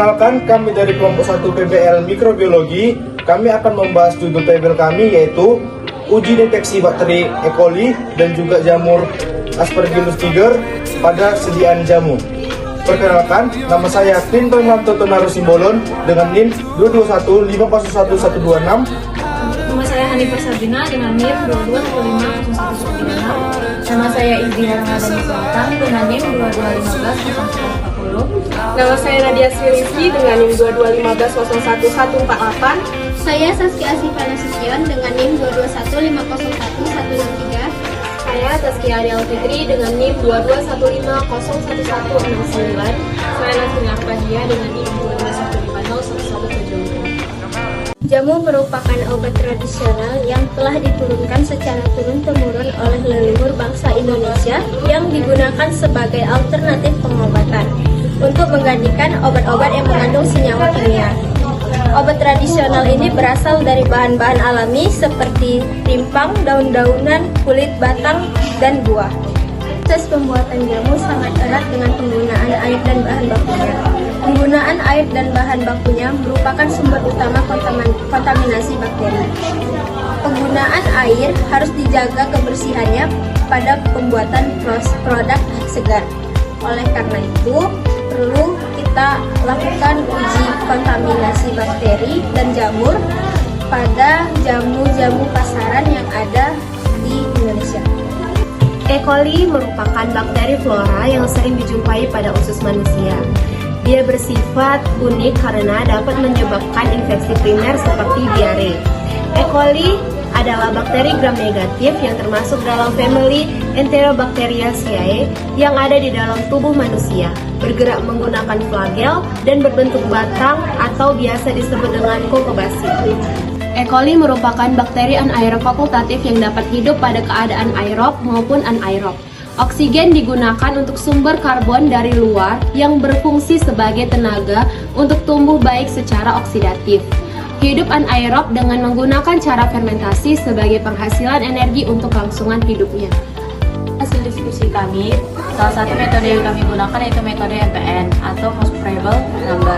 Perkenalkan, kami dari kelompok 1 PBL Mikrobiologi. Kami akan membahas judul PBL kami, yaitu uji deteksi bakteri E. coli dan juga jamur Aspergillus niger pada sediaan jamu. Perkenalkan, nama saya Clinton Lantoto Narusimbolon dengan NIM 221501126. Nama saya Hanifah Sabrina dengan NIM 221501126. Nama saya Indira Ramadhani Sultan dengan NIM 22150140. Nama saya Nadia Sririzky dengan NIM 221011148. Saya Saskia Asifah Nasution dengan NIM 221501163. Saya Tazkia Ariel Fitri dengan NIM 221501169. Saya Nasina Arpadia dengan NIM 221501174. Jamu merupakan obat tradisional yang telah diturunkan secara turun-temurun oleh leluhur bangsa Indonesia yang digunakan sebagai alternatif pengobatan untuk menggantikan obat-obat yang mengandung senyawa kimia. Obat tradisional ini berasal dari bahan-bahan alami seperti rimpang, daun-daunan, kulit batang, dan buah. Proses pembuatan jamu sangat erat dengan penggunaan air dan bahan bakunya. Penggunaan air dan bahan bakunya merupakan sumber utama kontaminasi bakteri. Penggunaan air harus dijaga kebersihannya pada pembuatan produk segar. Oleh karena itu, perlu kita lakukan uji kontaminasi bakteri dan jamur pada jamu-jamu pasaran yang ada di Indonesia. E. coli merupakan bakteri flora yang sering dijumpai pada usus manusia. Dia bersifat unik karena dapat menyebabkan infeksi primer seperti diare. E. coli adalah bakteri gram negatif yang termasuk dalam famili Enterobacteriaceae yang ada di dalam tubuh manusia, bergerak menggunakan flagel dan berbentuk batang atau biasa disebut dengan kokobasi. E. coli merupakan bakteri anaerob fakultatif yang dapat hidup pada keadaan aerob maupun anaerob. Oksigen digunakan untuk sumber karbon dari luar yang berfungsi sebagai tenaga untuk tumbuh baik secara oksidatif. Hidup anaerob dengan menggunakan cara fermentasi sebagai penghasilan energi untuk kelangsungan hidupnya. Hasil diskusi kami, salah satu metode yang kami gunakan yaitu metode MPN atau Most Probable Number,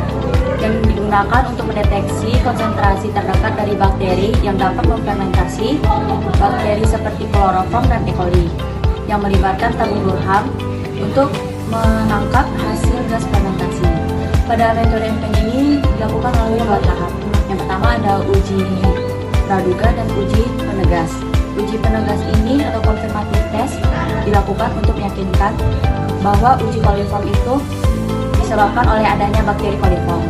yang digunakan untuk mendeteksi konsentrasi terdekat dari bakteri yang dapat memfermentasi bakteri seperti kloroform dan E. coli, yang melibatkan tabung Durham untuk menangkap hasil gas fermentasi. Pada metode MPN ini dilakukan melalui 2 tahap. Yang pertama ada uji praduga dan uji penegas. Uji penegas ini atau confirmative test dilakukan untuk meyakinkan bahwa uji coliform itu disebabkan oleh adanya bakteri coliform.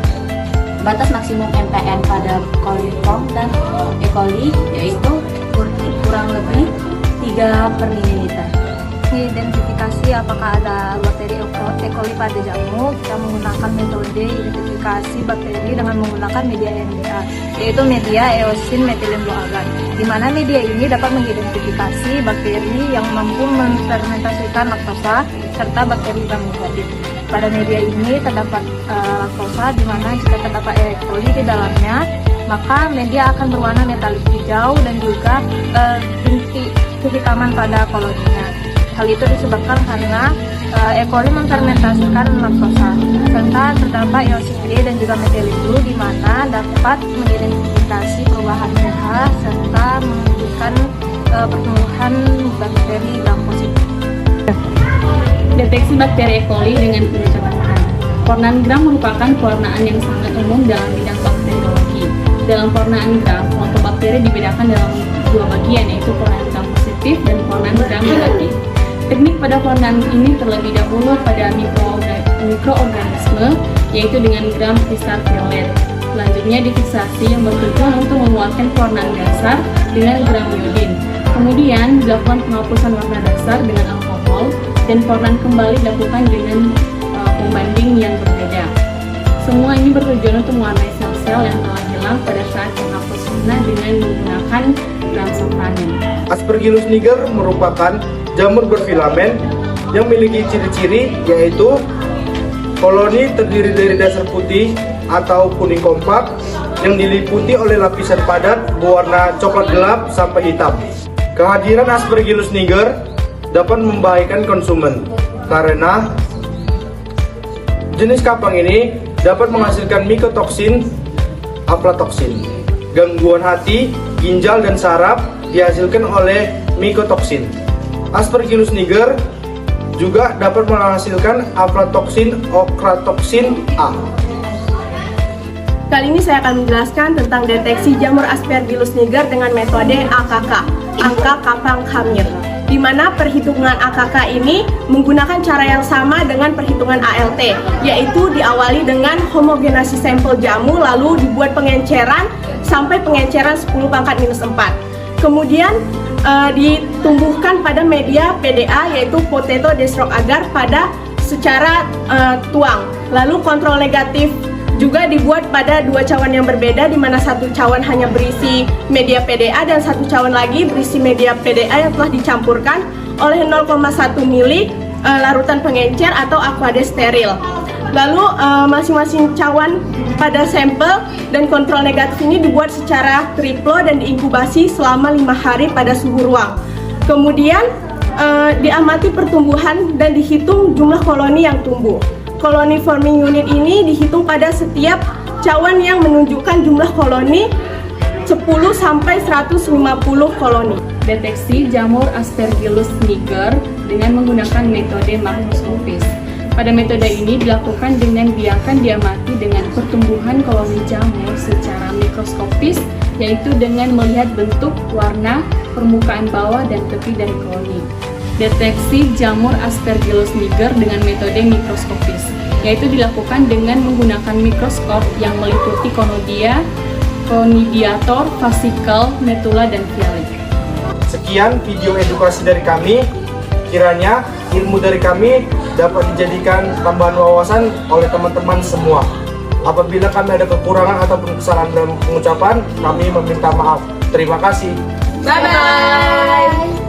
Batas maksimum MPN pada coliform dan E. coli yaitu kurang lebih 3/ml. Identifikasi apakah ada bakteri E. coli pada jamu, kita menggunakan metode identifikasi bakteri dengan menggunakan media NDA, yaitu media eosin methylene bloagat, di mana media ini dapat mengidentifikasi bakteri yang mampu menfermentasikan laktosa serta bakteri gram negatif. Pada media ini terdapat laktosa, di mana jika terdapat E. coli di dalamnya, maka media akan berwarna metalik hijau dan juga bintik kehitaman pada koloninya. Hal itu disebabkan karena E. coli memfermentasikan laktosa, serta terdapat iosin D dan juga metilindru, di mana dapat mengidentifikasi perubahan pH serta menunjukkan pertumbuhan bakteri gram positif. Deteksi bakteri E. coli dengan catatan. Pewarnaan gram merupakan pewarnaan yang sangat umum dalam bidang bakteriologi. Dalam pewarnaan gram, kelompok bakteri dibedakan dalam 2 bagian, yaitu pewarnaan gram positif dan pewarnaan gram negatif. Teknik pada pewarnaan ini terlebih dahulu pada mikroorganisme, yaitu dengan gram kristal violet. Selanjutnya difiksasi yang bertujuan untuk menguatkan pewarnaan dasar dengan gram iodin. Kemudian dilakukan penghapusan warna dasar dengan alkohol dan pewarnaan kembali dilakukan dengan pembanding yang berbeda. Semua ini bertujuan untuk mewarnai sel-sel yang telah hilang pada saat penghapus warna dengan menggunakan gram safranin. Aspergillus niger merupakan jamur berfilamen yang memiliki ciri-ciri yaitu koloni terdiri dari dasar putih atau kuning kompak yang diliputi oleh lapisan padat berwarna coklat gelap sampai hitam. Kehadiran Aspergillus niger dapat membahayakan konsumen karena jenis kapang ini dapat menghasilkan mikotoksin, aflatoksin. Gangguan hati, ginjal, dan saraf dihasilkan oleh mikotoksin. Aspergillus niger juga dapat menghasilkan aflatoksin, okratoksin A. Kali ini saya akan menjelaskan tentang deteksi jamur Aspergillus niger dengan metode AKK, angka kapang khamir, di mana perhitungan AKK ini menggunakan cara yang sama dengan perhitungan ALT, yaitu diawali dengan homogenasi sampel jamu lalu dibuat pengenceran sampai pengenceran 10⁻⁴. Kemudian ditumbuhkan pada media PDA yaitu potato destruct agar pada secara tuang. Lalu kontrol negatif juga dibuat pada 2 cawan yang berbeda, di mana satu cawan hanya berisi media PDA dan satu cawan lagi berisi media PDA yang telah dicampurkan oleh 0,1 mili larutan pengencer atau aqueous steril. Lalu masing-masing cawan pada sampel dan kontrol negatif ini dibuat secara triplo dan diinkubasi selama 5 hari pada suhu ruang. Kemudian diamati pertumbuhan dan dihitung jumlah koloni yang tumbuh. Koloni forming unit ini dihitung pada setiap cawan yang menunjukkan jumlah koloni 10 sampai 150 koloni. Deteksi jamur Aspergillus niger dengan menggunakan metode makroskopis. Pada metode ini dilakukan dengan biarkan diamati dengan pertumbuhan koloni jamur secara mikroskopis, yaitu dengan melihat bentuk, warna, permukaan bawah, dan tepi dari koloni. Deteksi jamur Aspergillus niger dengan metode mikroskopis, yaitu dilakukan dengan menggunakan mikroskop yang meliputi Conodia, Conidiator, Fascicle, Metula, dan Vialik. Sekian video edukasi dari kami. Kiranya ilmu dari kami dapat dijadikan tambahan wawasan oleh teman-teman semua. Apabila kami ada kekurangan ataupun kesalahan dalam pengucapan, kami meminta maaf. Terima kasih. Bye-bye!